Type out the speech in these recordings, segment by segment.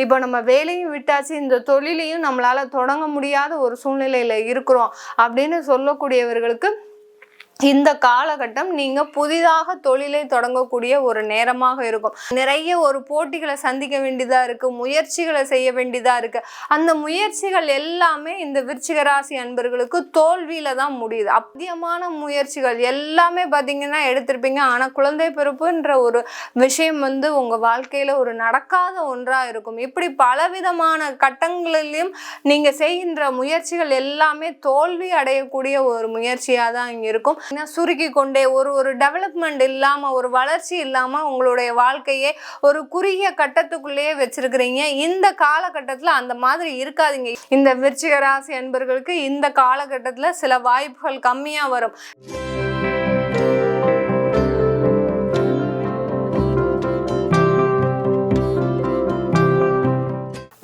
இப்போ நம்ம வேலையும் விட்டாச்சு, இந்த தொழிலையும் நம்மளால தொடங்க முடியாத ஒரு சூழ்நிலையில இருக்கிறோம் அப்படின்னு சொல்லக்கூடியவர்களுக்கு இந்த காலகட்டம் நீங்க புதிதாக தொழிலை தொடங்கக்கூடிய ஒரு நேரமாக இருக்கும். நிறைய ஒரு போட்டிகளை சந்திக்க வேண்டியதா இருக்கு, முயற்சிகளை செய்ய வேண்டியதா இருக்கு. அந்த முயற்சிகள் எல்லாமே இந்த விருச்சிக ராசி அன்பர்களுக்கு தோல்வியில தான் முடியுது. அதிகமான முயற்சிகள் எல்லாமே பாத்தீங்கன்னா எடுத்திருப்பீங்க. ஆனா குழந்தை பிறப்புன்ற ஒரு விஷயம் உங்க வாழ்க்கையில ஒரு நடக்காத ஒன்றா இருக்கும். இப்படி பலவிதமான கட்டங்களிலும் நீங்க செய்கின்ற முயற்சிகள் எல்லாமே தோல்வி அடையக்கூடிய ஒரு முயற்சியா தான் இங்க இருக்கும். சுருக்கி கொண்டே ஒரு டெவலப்மெண்ட் இல்லாம, ஒரு வளர்ச்சி இல்லாம உங்களுடைய வாழ்க்கையே ஒரு குறுகிய கட்டத்துக்குள்ளேயே வச்சிருக்கிறீங்க. இந்த காலகட்டத்துல அந்த மாதிரி இருக்காதீங்க. இந்த விருச்சிக ராசி அன்பர்களுக்கு இந்த காலகட்டத்துல சில வாய்ப்புகள் கம்மியா வரும்.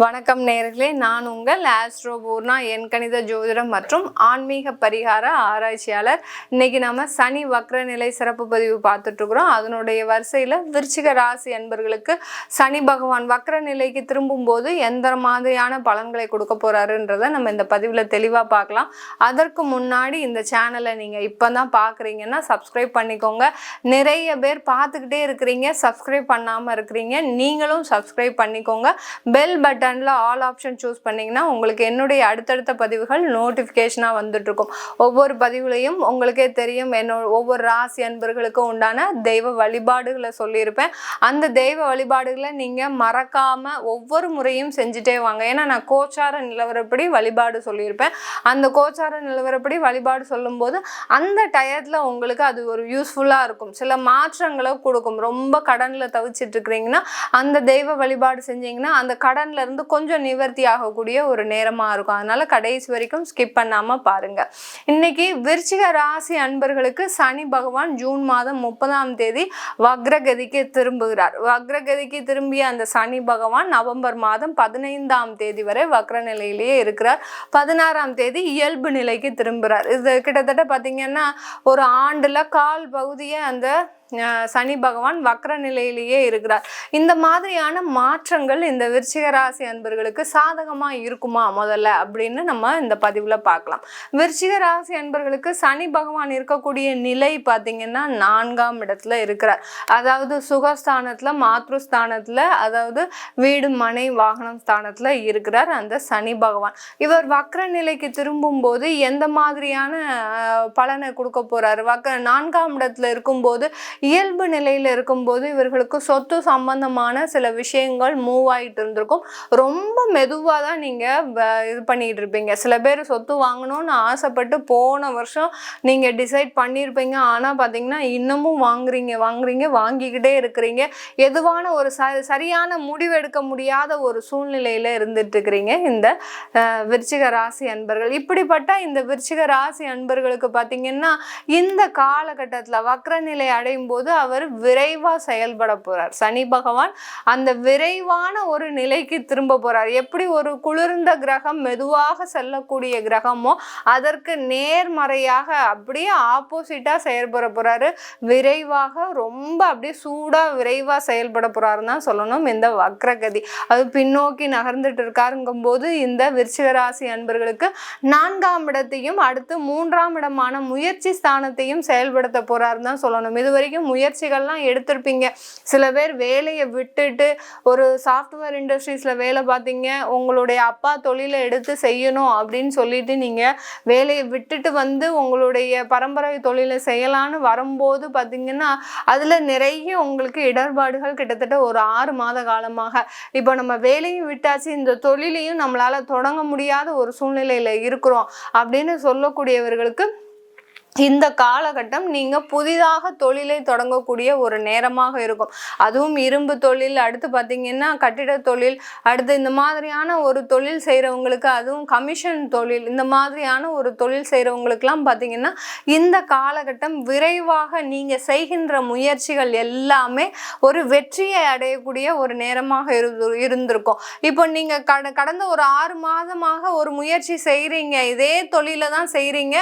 வணக்கம் நேயர்களே, நான் உங்கள் ஆஸ்ட்ரோ பூர்ணா எண்கணித ஜோதிடம் மற்றும் ஆன்மீக பரிகார ஆராய்ச்சியாளர். இன்னைக்கு நம்ம சனி வக்ர நிலை சிறப்பு பதிவு பார்த்துட்டு இருக்கிறோம். அதனுடைய வரிசையில் விருச்சிக ராசி அன்பர்களுக்கு சனி பகவான் வக்ர நிலைக்கு திரும்பும் போது எந்த மாதிரியான பலன்களை கொடுக்க போறாருன்றதை நம்ம இந்த பதிவில் தெளிவாக பார்க்கலாம். அதற்கு முன்னாடி இந்த சேனலை நீங்கள் இப்போ தான் பார்க்குறீங்கன்னா சப்ஸ்கிரைப் பண்ணிக்கோங்க. நிறைய பேர் பார்த்துக்கிட்டே இருக்கிறீங்க, சப்ஸ்கிரைப் பண்ணாமல் இருக்கிறீங்க. நீங்களும் சப்ஸ்கிரைப் பண்ணிக்கோங்க. Bell button all option choose பண்ணீங்கன்னா உங்களுக்கு என்னுடைய அடுத்தடுத்த பதிவுகள் நோட்டிஃபிகேஷனாக வந்துட்டு இருக்கும். ஒவ்வொரு பதிவுலையும் உங்களுக்கே தெரியும் ஒவ்வொரு ராசி அன்பர்களுக்கும் உண்டான தெய்வ வழிபாடுகளை சொல்லியிருப்பேன். அந்த தெய்வ வழிபாடுகளை நீங்கள் மறக்காம ஒவ்வொரு முறையும் செஞ்சுட்டே வாங்க. ஏன்னா நான் கோச்சார நிலவரப்படி வழிபாடு சொல்லியிருப்பேன். அந்த கோச்சார நிலவரப்படி வழிபாடு சொல்லும்போது அந்த டயத்தில் உங்களுக்கு அது ஒரு யூஸ்ஃபுல்லாக இருக்கும், சில மாற்றங்களை கொடுக்கும். ரொம்ப கடனில் தவிச்சிட்டு இருக்கிறீங்கன்னா அந்த தெய்வ வழிபாடு செஞ்சீங்கன்னா அந்த கடன்ல இருந்து கொஞ்சம் நிவர்த்தி ஆகக்கூடிய ஒரு நேரமா இருக்கும். அதனால கடைசி வரைக்கும் ஸ்கிப் பண்ணாம பாருங்க. இன்னைக்கு விருச்சிக ராசி அன்பர்களுக்கு சனி பகவான் ஜூன் மாதம் 30ஆம் தேதி வக்ரகதிக்கு திரும்புகிறார். வக்ரகதிக்கு திரும்பிய அந்த சனி பகவான் நவம்பர் மாதம் 15ஆம் தேதி வரை வக்ர நிலையிலேயே இருக்கிறார். 16ஆம் தேதி இயல்பு நிலைக்கு திரும்புகிறார். இது கிட்டத்தட்ட பார்த்தீங்கன்னா ஒரு ஆண்டுல கால் பகுதியை அந்த சனி பகவான் வக்ர நிலையிலேயே இருக்கிறார். இந்த மாதிரியான மாற்றங்கள் இந்த விருச்சிக ராசி அன்பர்களுக்கு சாதகமா இருக்குமா முதல்ல அப்படின்னு நம்ம இந்த பதிவுல பார்க்கலாம். விருச்சிக ராசி அன்பர்களுக்கு சனி பகவான் இருக்கக்கூடிய நிலை பார்த்தீங்கன்னா 4ஆம் இடத்துல இருக்கிறார். அதாவது சுகஸ்தானத்துல, மாத்ருஸ்தானத்துல, அதாவது வீடு மனை வாகனம் ஸ்தானத்துல இருக்கிறார் அந்த சனி பகவான். இவர் வக்ர நிலைக்கு திரும்பும் போது எந்த மாதிரியான பலனை கொடுக்க போறாரு? 4ஆம் இடத்துல இருக்கும்போது, இயல்பு நிலையில இருக்கும்போது இவர்களுக்கு சொத்து சம்பந்தமான சில விஷயங்கள் மூவ் ஆகிட்டு இருந்திருக்கும். ரொம்ப மெதுவாக தான் நீங்க இது பண்ணிட்டு இருப்பீங்க. சில பேர் சொத்து வாங்கணும்னு ஆசைப்பட்டு போன வருஷம் நீங்க டிசைட் பண்ணியிருப்பீங்க. ஆனா பாத்தீங்கன்னா இன்னமும் வாங்கிக்கிட்டே இருக்கிறீங்க. எதுவான ஒரு சரியான முடிவு எடுக்க முடியாத ஒரு சூழ்நிலையில இருந்துட்டு இருக்கிறீங்க இந்த விருச்சிக ராசி அன்பர்கள். இப்படிப்பட்ட இந்த விருச்சிக ராசி அன்பர்களுக்கு பாத்தீங்கன்னா இந்த காலகட்டத்துல வக்ர நிலை அடையும் போது அவர் விரைவா செயல்பட போறார். சனி பகவான் அந்த விரைவான ஒரு நிலைக்கு திரும்ப போறார். எப்படி ஒரு குளிர்ந்த கிரகம் மெதுவாக செல்லக்கூடிய கிரகமோ அதற்கு நேர்மறையாக அப்படியே ஆப்போசிட்டா செயல்பட போறாரு. விரைவாக ரொம்ப அப்படியே சூடா விரைவா செயல்பட போறாருன்னு தான் சொல்லணும். இந்த வக்ரகதி அது பின்னோக்கி நகர்ந்துட்டு இருக்காருங்கும் போது இந்த விருச்சிக ராசி அன்பர்களுக்கு 4ஆம் இடத்தையும் அடுத்து 3ஆம் இடமான முயற்சி ஸ்தானத்தையும் செயல்படுத்த போறாருன்னு தான் சொல்லணும். இதுவரைக்கும் முயற்சிகள்லாம் எடுத்திருப்பீங்க. சில பேர் வேலையை விட்டுட்டு ஒரு சாஃப்ட்வேர் இண்டஸ்ட்ரீஸ்ல வேலை பார்த்தீங்க. உங்களுடைய அப்பா தொழிலை எடுத்து செய்யணும் அப்படின்னு சொல்லிட்டு நீங்க வேலையை விட்டுட்டு உங்களுடைய பரம்பரை தொழிலை செய்யலான்னு வரும்போது பார்த்தீங்கன்னா அதுல நிறைய உங்களுக்கு இடர்பாடுகள் கிட்டத்தட்ட ஒரு 6 மாத காலமாக. இப்போ நம்ம வேலையும் விட்டாச்சு, இந்த தொழிலையும் நம்மளால தொடங்க முடியாத ஒரு சூழ்நிலையில இருக்கிறோம் அப்படின்னு சொல்லக்கூடியவர்களுக்கு இந்த காலகட்டம் நீங்க புதிதாக தொழிலை தொடங்கக்கூடிய ஒரு நேரமாக இருக்கும். அதுவும் இரும்பு தொழில், அடுத்து பார்த்தீங்கன்னா கட்டிட தொழில், அடுத்து இந்த மாதிரியான ஒரு தொழில் செய்கிறவங்களுக்கு, அதுவும் கமிஷன் தொழில், இந்த மாதிரியான ஒரு தொழில் செய்கிறவங்களுக்கெல்லாம் பார்த்தீங்கன்னா இந்த காலகட்டம் விரைவாக நீங்கள் செய்கின்ற முயற்சிகள் எல்லாமே ஒரு வெற்றியை அடையக்கூடிய ஒரு நேரமாக இருந்திருக்கும். இப்போ நீங்கள் கடந்த ஒரு 6 மாதமாக ஒரு முயற்சி செய்கிறீங்க, இதே தொழிலை தான் செய்கிறீங்க.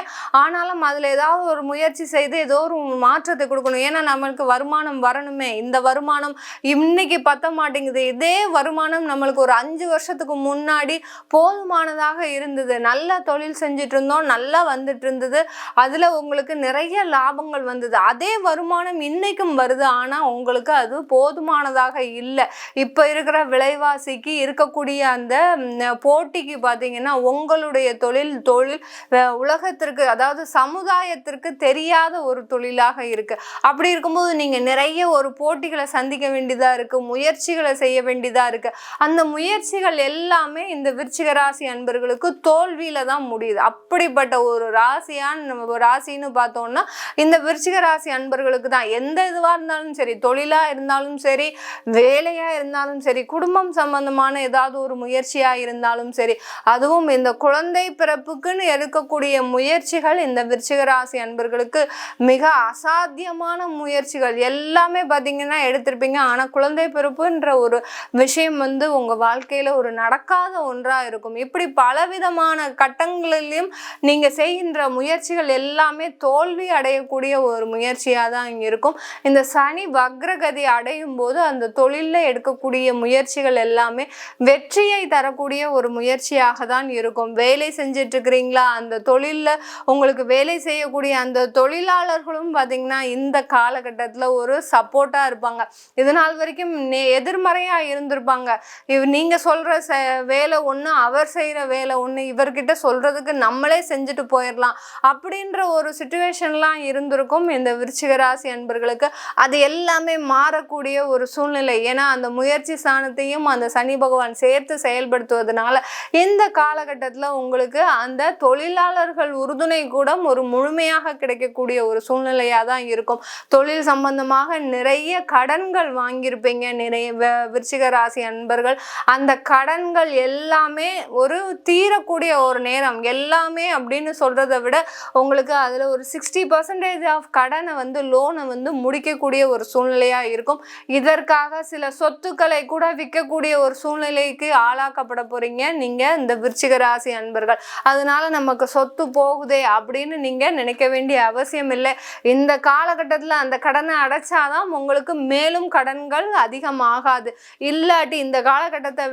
ஆனாலும் அதில் ஏதாவது ஒரு முயற்சி செய்து ஏதோ ஒரு மாற்றத்தை கொடுக்கணும். ஏன்னா நம்மளுக்கு வருமானம் வரணுமே. இந்த வருமானம் இன்னைக்கு பத்த மாட்டேங்குது. இதே வருமானம் நம்மளுக்கு ஒரு 5 வருஷத்துக்கு முன்னாடி போதுமானதாக இருந்தது. நல்லா தொழில் செஞ்சுட்டு இருந்தோம், நல்லா வந்துட்டு இருந்தது, அதுல உங்களுக்கு நிறைய லாபங்கள் வந்தது. அதே வருமானம் இன்னைக்கும் வருது, ஆனா உங்களுக்கு அது போதுமானதாக இல்லை. இப்ப இருக்கிற விலைவாசிக்கு இருக்கக்கூடிய அந்த போட்டிக்கு பாத்தீங்கன்னா உங்களுடைய தொழில் உலகத்திற்கு, அதாவது சமுதாயத்திற்கு தெரியாத ஒரு தொழிலாக இருக்கு. அப்படி இருக்கும்போது நீங்க நிறைய ஒரு போட்டிகளை சந்திக்க வேண்டியதா இருக்கு, முயற்சிகளை செய்ய வேண்டியதா இருக்கு. அந்த முயற்சிகள் எல்லாமே இந்த விருச்சிக ராசி அன்பர்களுக்கு தோல்வியில தான் முடியுது. அப்படிப்பட்ட ஒரு ராசின்னு பார்த்தோம்னா இந்த விருச்சிக ராசி அன்பர்களுக்கு தான். எந்த இதுவா இருந்தாலும் சரி, தொழிலா இருந்தாலும் சரி, வேலையா இருந்தாலும் சரி, குடும்பம் சம்பந்தமான ஏதாவது ஒரு முயற்சியா இருந்தாலும் சரி, அதுவும் இந்த குழந்தை பிறப்புக்குன்னு எடுக்கக்கூடிய முயற்சிகள் இந்த விருச்சிக ராசி அன்பர்களுக்கு மிக அசாத்தியமான முயற்சிகள் எல்லாமே பார்த்தீங்கன்னா எடுத்திருப்பீங்க. ஆனா குழந்தை பிறப்புன்ற ஒரு விஷயம் உங்க வாழ்க்கையில ஒரு நடக்காத ஒன்றா இருக்கும். இப்படி பலவிதமான கட்டங்களிலும் நீங்க செய்கின்ற முயற்சிகள் எல்லாமே தோல்வி அடையக்கூடிய ஒரு முயற்சியா தான் இங்க இருக்கும். இந்த சனி வக்ரகதி அடையும் போது அந்த தொழில எடுக்கக்கூடிய முயற்சிகள் எல்லாமே வெற்றியை தரக்கூடிய ஒரு முயற்சியாக தான் இருக்கும். வேலை செஞ்சுட்டு இருக்கிறீங்களா, அந்த தொழில்ல உங்களுக்கு வேலை செய்யக்கூடிய அந்த தொழிலாளர்களும் பார்த்தீங்கன்னா இந்த காலகட்டத்தில் ஒரு சப்போர்ட்டா இருப்பாங்க. இது நாள் வரைக்கும் எதிர்மறையா இருந்திருப்பாங்க. நீங்க சொல்ற வேலை ஒண்ணு, அவர் செய்யற வேலை ஒண்ணு, இவர்கிட்ட சொல்றதுக்கு நம்மளே செஞ்சுட்டு போயிடலாம் அப்படின்ற ஒரு சிச்சுவேஷன்லாம் இருந்திருக்கும் இந்த விருச்சிக ராசி அன்பர்களுக்கு. அது எல்லாமே மாறக்கூடிய ஒரு சூழ்நிலை. ஏன்னா அந்த முயற்சி ஸ்தானத்தையும் அந்த சனி பகவான் சேர்த்து செயல்படுத்துவதனால இந்த காலகட்டத்தில் உங்களுக்கு அந்த தொழிலாளர்கள் உறுதுணை கூட ஒரு முழுமையாக கிடைக்கக்கூடிய ஒரு சூழ்நிலையா தான் இருக்கும். தொழில் சம்பந்தமாக நிறைய கடன்கள் வாங்கியிருப்பீங்க நிறைய விருச்சிக ராசி அன்பர்கள். அந்த கடன்கள் எல்லாமே ஒரு தீரக்கூடிய ஒரு நேரம். எல்லாமே அப்படின்னு சொல்றதை விட உங்களுக்கு அதுல ஒரு 60% ஆஃப் கடனை லோனை முடிக்கக்கூடிய ஒரு சூழ்நிலையா இருக்கும். இதற்காக சில சொத்துக்களை கூட விற்கக்கூடிய ஒரு சூழ்நிலைக்கு ஆளாக்கப்பட போறீங்க நீங்க இந்த விருச்சிக ராசி அன்பர்கள். அதனால நமக்கு சொத்து போகுதே அப்படின்னு நீங்க நினைக்க வேண்டிய அவசியம் இல்லை. இந்த காலகட்டத்தில் அந்த கடனை அடைச்சாதான் உங்களுக்கு மேலும் கடன்கள் அதிகமாகாது. இல்லாட்டி இந்த காலகட்டத்தை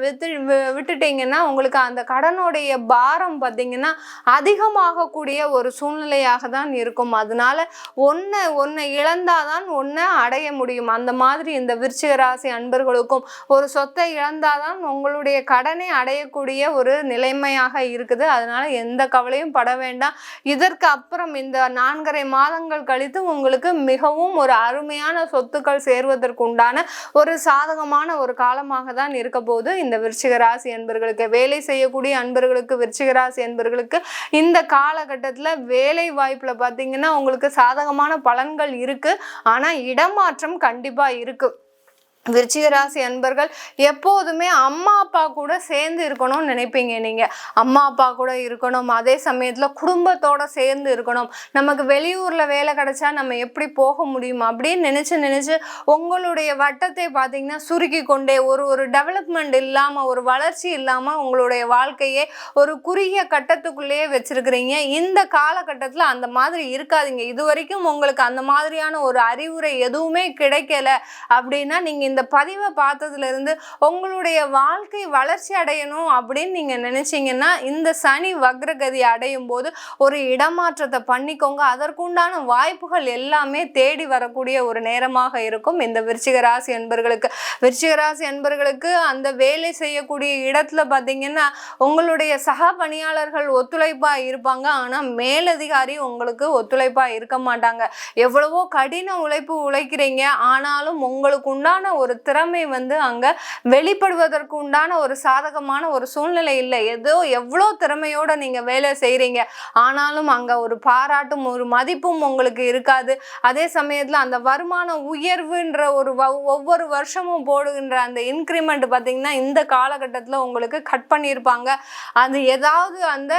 விட்டுட்டீங்கன்னா உங்களுக்கு அந்த கடனுடைய பாரம் பார்த்தீங்கன்னா அதிகமாகக்கூடிய ஒரு சூழ்நிலையாக தான் இருக்கும். அதனால ஒன்னை இழந்தாதான் ஒன்னை அடைய முடியும். அந்த மாதிரி இந்த விருச்சிக ராசி அன்பர்களுக்கும் ஒரு சொத்தை இழந்தாதான் உங்களுடைய கடனை அடையக்கூடிய ஒரு நிலைமையாக இருக்குது. அதனால எந்த கவலையும் பட வேண்டாம். இதற்கு அப்புறம் இந்த 4.5 மாதங்கள் கழித்து உங்களுக்கு மிகவும் ஒரு அருமையான சொத்துக்கள் சேர்வதற்கு உண்டான ஒரு சாதகமான ஒரு காலமாக தான் இருக்க போது இந்த விருச்சிக ராசி அன்பர்களுக்கு. வேலை செய்யக்கூடிய அன்பர்களுக்கு, விருச்சிக ராசி அன்பர்களுக்கு இந்த காலகட்டத்தில் வேலை வாய்ப்புல பார்த்தீங்கன்னா உங்களுக்கு சாதகமான பலன்கள் இருக்கு. ஆனா இடமாற்றம் கண்டிப்பா இருக்கு. விருச்சிக ராசி அன்பர்கள் எப்போதுமே அம்மா அப்பா கூட சேர்ந்து இருக்கணும்னு நினைப்பீங்க. நீங்க அம்மா அப்பா கூட இருக்கணும், அதே சமயத்துல குடும்பத்தோட சேர்ந்து இருக்கணும். நமக்கு வெளியூர்ல வேலை கிடைச்சா நம்ம எப்படி போக முடியும் அப்படின்னு நினைச்சு உங்களுடைய வட்டத்தை பார்த்தீங்கன்னா சுருக்கி கொண்டே ஒரு டெவலப்மெண்ட் இல்லாம, ஒரு வளர்ச்சி இல்லாம உங்களுடைய வாழ்க்கையே ஒரு குறுகிய கட்டத்துக்குள்ளேயே வச்சிருக்கிறீங்க. இந்த காலகட்டத்துல அந்த மாதிரி இருக்காதீங்க. இது வரைக்கும் உங்களுக்கு அந்த மாதிரியான ஒரு அறிவுரை எதுவுமே கிடைக்கல அப்படின்னா நீங்க இந்த பதிவை பார்த்ததுல இருந்து உங்களுடைய வாழ்க்கை வளர்ச்சி அடையணும் அப்படின்னு நீங்க நினைச்சீங்கன்னா இந்த சனி வக்ரகதி அடையும் போது ஒரு இடமாற்றத்தை பண்ணிக்கோங்க. அதற்குண்டான வாய்ப்புகள் எல்லாமே தேடி வரக்கூடிய ஒரு நேரமாக இருக்கும் இந்த விருச்சிக ராசி அன்பர்களுக்கு. விருச்சிக ராசி அன்பர்களுக்கு அந்த வேலை செய்யக்கூடிய இடத்துல பார்த்தீங்கன்னா உங்களுடைய சக பணியாளர்கள் ஒத்துழைப்பா இருப்பாங்க. ஆனா மேலதிகாரி உங்களுக்கு ஒத்துழைப்பா இருக்க மாட்டாங்க. எவ்வளவோ கடின உழைப்பு உழைக்கிறீங்க, ஆனாலும் உங்களுக்கு உண்டான ஒரு திறமை அங்க வெளிப்படுவதற்கு உண்டான ஒரு சாதகமான ஒரு சூழ்நிலை இல்லை. எவ்வளோ திறமையோட நீங்க வேலை செய்றீங்க, ஆனாலும் அங்க ஒரு பாராட்டும் ஒரு மதிப்பும் உங்களுக்கு இருக்காது. அதே சமயத்துல அந்த வருமான உயர்வுன்ற ஒவ்வொரு வருஷமும் போடுகின்ற அந்த இன்கிரிமெண்ட் பார்த்தீங்கன்னா இந்த காலகட்டத்துல உங்களுக்கு கட் பண்ணியிருப்பாங்க. அது ஏதாவது அந்த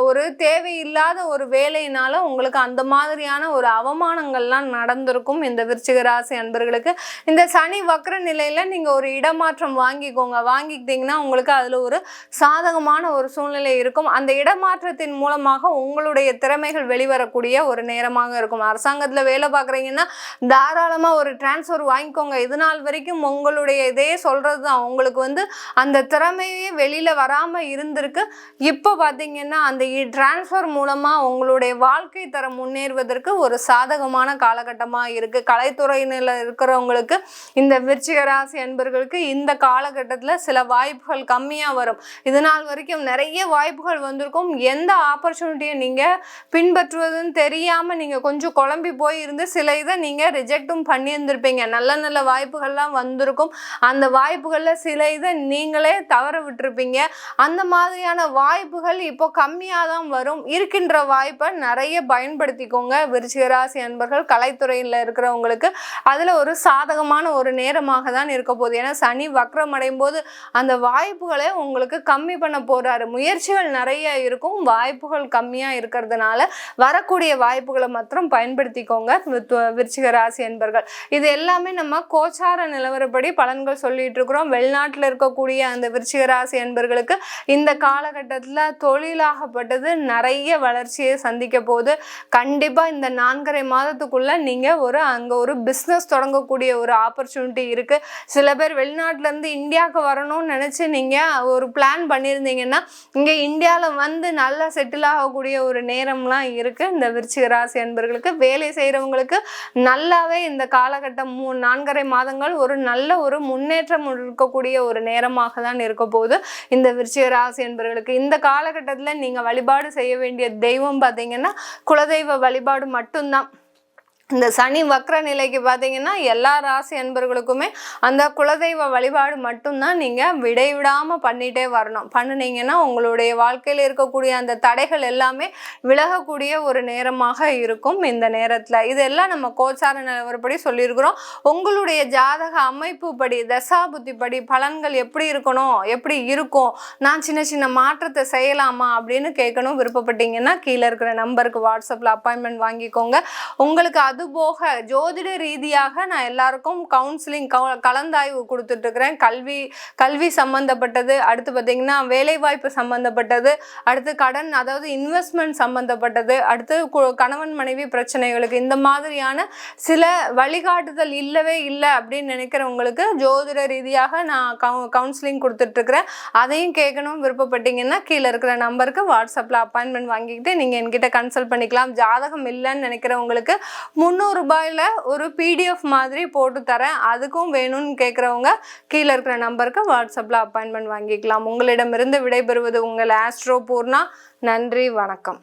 ஒரு தேவையில்லாத ஒரு வேலையினால உங்களுக்கு அந்த மாதிரியான ஒரு அவமானங்கள்லாம் நடந்திருக்கும் இந்த விருச்சிக ராசி அன்பர்களுக்கு. இந்த சனி வக்ர நிலையில நீங்க ஒரு இடமாற்றம் வாங்கிக்கிட்டீங்கன்னா உங்களுக்கு அதுல ஒரு சாதகமான ஒரு சூழ்நிலை இருக்கும். அந்த இடமாற்றத்தின் மூலமாக உங்களுடைய திறமைகள் வெளிவரக்கூடிய ஒரு நேரமாக இருக்கும். அரசாங்கத்துல வேலை பார்க்குறீங்கன்னா தாராளமா ஒரு டிரான்ஸ்ஃபர் வாங்கிக்கோங்க. இது நாள் வரைக்கும் உங்களுடைய இதே சொல்றதுதான், உங்களுக்கு அந்த திறமையே வெளியில வராம இருந்திருக்கு. இப்போ பார்த்தீங்கன்னா அந்த டிரான்ஸ்ஃபர் மூலமா உங்களுடைய வாழ்க்கை தரம் முன்னேறுவதற்கு ஒரு சாதகமான காலகட்டமா இருக்கு. கலைத்துறையில இருக்கிறவங்களுக்கு, இந்த விருச்சிக ராசி அன்பர்களுக்கு இந்த காலகட்டத்தில் சில வாய்ப்புகள் கம்மியா வரும். இது நாள் வரைக்கும் நிறைய வாய்ப்புகள் வந்திருக்கும். எந்த ஆப்பர்ச்சுனிட்டியை நீங்க பின்பற்றுவதுன்னு தெரியாம நீங்க கொஞ்சம் குழம்பி போய் இருந்து சில இதை நீங்க ரிஜெக்டும் பண்ணி இருந்திருப்பீங்க. நல்ல நல்ல வாய்ப்புகள்லாம் வந்திருக்கும். அந்த வாய்ப்புகள்ல சில இதை நீங்களே தவற விட்டுருப்பீங்க. அந்த மாதிரியான வாய்ப்புகள் இப்போ கம்மியாக தான் வரும். இருக்கின்ற வாய்ப்பை நிறைய பயன்படுத்திக்கோங்க விருச்சிக ராசி அன்பர்கள். கலைத்துறையில் இருக்கிறவங்களுக்கு அதில் ஒரு சாதகமான ஒரு நேரமாக தான் இருக்க போகுது. ஏன்னா சனி வக்ரம் அடையும் போது அந்த வாய்ப்புகளை உங்களுக்கு கம்மி பண்ண போறாரு. முயற்சிகள் நிறைய இருக்கும், வாய்ப்புகள் கம்மியாக இருக்கிறதுனால வரக்கூடிய வாய்ப்புகளை மாத்திரம் பயன்படுத்திக்கோங்க விருச்சிக ராசி அன்பர்கள். இது எல்லாமே நம்ம கோச்சார நிலவரப்படி பலன்கள் சொல்லிட்டு இருக்கிறோம். வெளிநாட்டில் இருக்கக்கூடிய அந்த விருச்சிக ராசி அன்பர்களுக்கு இந்த காலகட்டத்தில் தொழிலாகப்பட்டது நிறைய வளர்ச்சியை சந்திக்க போகுது. கண்டிப்பா இந்த 4.5 மாதத்துக்குள்ள நீங்க அங்க ஒரு பிஸ்னஸ் தொடங்கக்கூடிய ஒரு ஆப்பர்ச்சுனிட்டி இருக்கு. சில பேர் வெளிநாட்டுல இருந்து இந்தியாவுக்கு வரணும்னு நினைச்சு நீங்க ஒரு பிளான் பண்ணியிருந்தீங்கன்னா இங்க இந்தியாவில் நல்லா செட்டில் ஆகக்கூடிய ஒரு நேரம்லாம் இருக்கு. இந்த விருச்சிக ராசி அன்பர்களுக்கு வேலை செய்யறவங்களுக்கு நல்லாவே இந்த காலகட்டம் 4.5 மாதங்கள் ஒரு நல்ல ஒரு முன்னேற்றம் இருக்கக்கூடிய ஒரு நேரமாக தான் இருக்க போகுது இந்த விருச்சிக ராசி அன்பர்களுக்கு. இந்த காலகட்டத்தில் நீங்க வழிபாடு செய்ய வேண்டிய தெய்வம் பார்த்தீங்கன்னா குலதெய்வ வழிபாடு மட்டும்தான். இந்த சனி வக்ர நிலைக்கு பார்த்தீங்கன்னா எல்லா ராசி அன்பர்களுக்குமே அந்த குலதெய்வ வழிபாடு மட்டும்தான் நீங்கள் விடைவிடாமல் பண்ணிகிட்டே வரணும். பண்ணினீங்கன்னா உங்களுடைய வாழ்க்கையில் இருக்கக்கூடிய அந்த தடைகள் எல்லாமே விலகக்கூடிய ஒரு நேரமாக இருக்கும் இந்த நேரத்தில். இதெல்லாம் நம்ம கோச்சார நிலவரப்படி சொல்லியிருக்கிறோம். உங்களுடைய ஜாதக அமைப்பு படி, தசாபுத்தி படி பலன்கள் எப்படி இருக்கணும், எப்படி இருக்கும், நான் சின்ன சின்ன மாற்றத்தை செய்யலாமா அப்படின்னு கேட்கணும் விருப்பப்பட்டீங்கன்னா கீழே இருக்கிற நம்பருக்கு வாட்ஸ்அப்பில் அப்பாயின்மெண்ட் வாங்கிக்கோங்க. உங்களுக்கு அதுபோக ஜோதிட ரீதியாக நான் எல்லாருக்கும் கவுன்சிலிங் கலந்தாய்வு கொடுத்துட்டு இருக்கிறேன். கல்வி சம்பந்தப்பட்டது, அடுத்து பார்த்தீங்கன்னா வேலைவாய்ப்பு சம்பந்தப்பட்டது, அடுத்து கடன் அதாவது இன்வெஸ்ட்மெண்ட் சம்பந்தப்பட்டது, அடுத்து கணவன் மனைவி பிரச்சனைகளுக்கு இந்த மாதிரியான சில வழிகாட்டுதல் இல்லவே இல்லை அப்படின்னு நினைக்கிறவங்களுக்கு ஜோதிட ரீதியாக நான் கவுன்சிலிங் கொடுத்துட்டு இருக்கிறேன். அதையும் கேட்கணும் விருப்பப்பட்டீங்கன்னா கீழே இருக்கிற நம்பருக்கு வாட்ஸ்அப்பில் அப்பாயின்மெண்ட் வாங்கிக்கிட்டு நீங்கள் என்கிட்ட கன்சல்ட் பண்ணிக்கலாம். ஜாதகம் இல்லைன்னு நினைக்கிறவங்களுக்கு 300 ரூபாயில் ஒரு PDF மாதிரி போட்டு தரேன். அதுக்கும் வேணும்னு கேட்குறவங்க கீழே இருக்கிற நம்பருக்கு வாட்ஸ்அப்பில் அப்பாயின்மெண்ட் வாங்கிக்கலாம். உங்களிடமிருந்து விடைபெறுவது உங்கள் ஆஸ்ட்ரோ பூர்ணா. நன்றி, வணக்கம்.